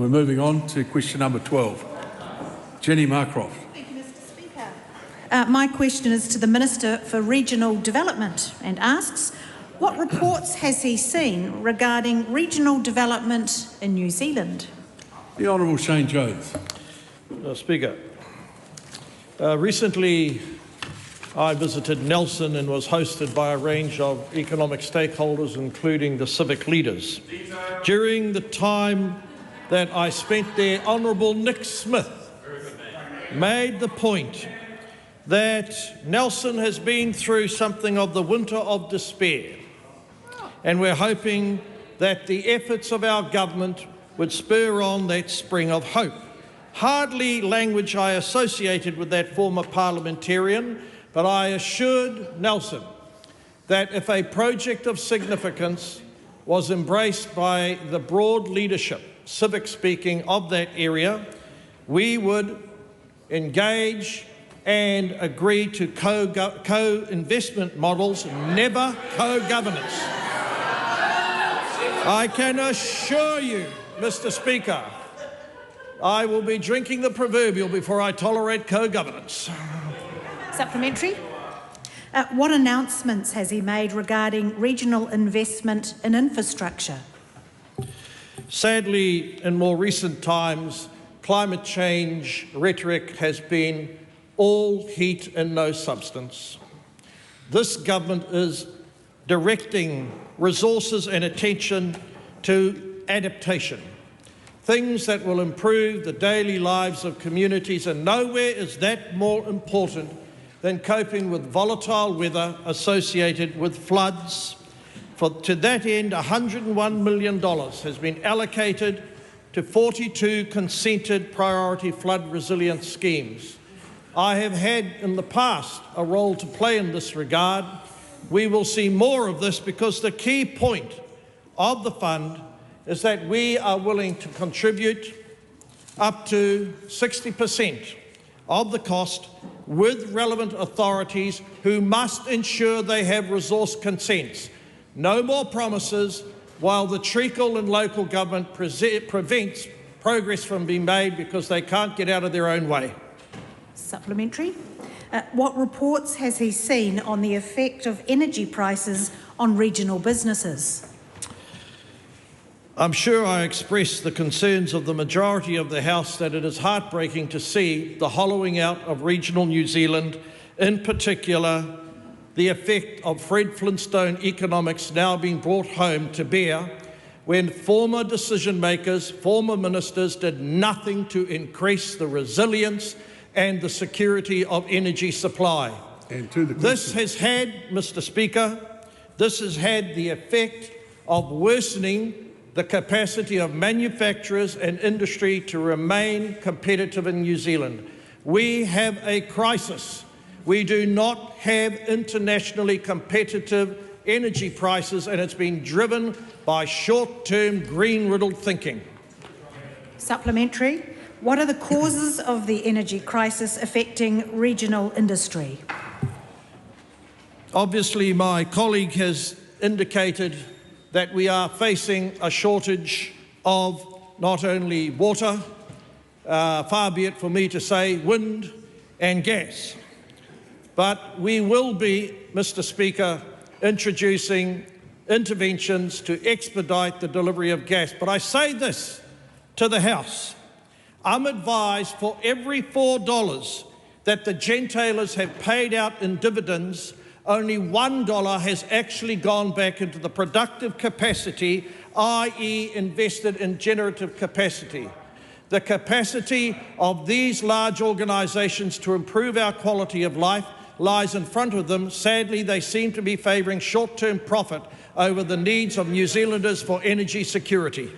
We're moving on to question number 12. Jenny Marcroft. Thank you, Mr. Speaker. My question is to the Minister for Regional Development and asks, what reports has he seen regarding regional development in New Zealand? The Honourable Shane Jones. Speaker, recently I visited Nelson and was hosted by a range of economic stakeholders, including the civic leaders. During the time that I spent there, Honourable Nick Smith made the point that Nelson has been through something of the winter of despair, and we're hoping that the efforts of our government would spur on that spring of hope. Hardly language I associated with that former parliamentarian, but I assured Nelson that if a project of significance was embraced by the broad leadership, civic speaking, of that area, we would engage and agree to co-investment models, never co-governance. I can assure you, Mr. Speaker, I will be drinking the proverbial before I tolerate co-governance. Supplementary. What announcements has he made regarding regional investment in infrastructure? Sadly, in more recent times, climate change rhetoric has been all heat and no substance. This government is directing resources and attention to adaptation, things that will improve the daily lives of communities, and nowhere is that more important than coping with volatile weather associated with floods. To that end, $101 million has been allocated to 42 consented priority flood resilience schemes. I have had in the past a role to play in this regard. We will see more of this because the key point of the fund is that we are willing to contribute up to 60% of the cost with relevant authorities who must ensure they have resource consents. No more promises while the treacle in local government prevents progress from being made because they can't get out of their own way. Supplementary. What reports has he seen on the effect of energy prices on regional businesses? I'm sure I expressed the concerns of the majority of the House that it is heartbreaking to see the hollowing out of regional New Zealand, in particular the effect of Fred Flintstone economics now being brought home to bear when former decision makers, former ministers did nothing to increase the resilience and the security of energy supply. This has had, Mr. Speaker, this has had the effect of worsening the capacity of manufacturers and industry to remain competitive in New Zealand. We have a crisis. We do not have internationally competitive energy prices, and it's been driven by short-term green-riddled thinking. Supplementary. What are the causes of the energy crisis affecting regional industry? Obviously, my colleague has indicated that we are facing a shortage of not only water, far be it for me to say wind and gas, but we will be, Mr. Speaker, introducing interventions to expedite the delivery of gas. But I say this to the House. I'm advised for every $4 that the gentailers have paid out in dividends, only $1 has actually gone back into the productive capacity, i.e. invested in generative capacity. The capacity of these large organisations to improve our quality of life lies in front of them. Sadly, they seem to be favouring short-term profit over the needs of New Zealanders for energy security.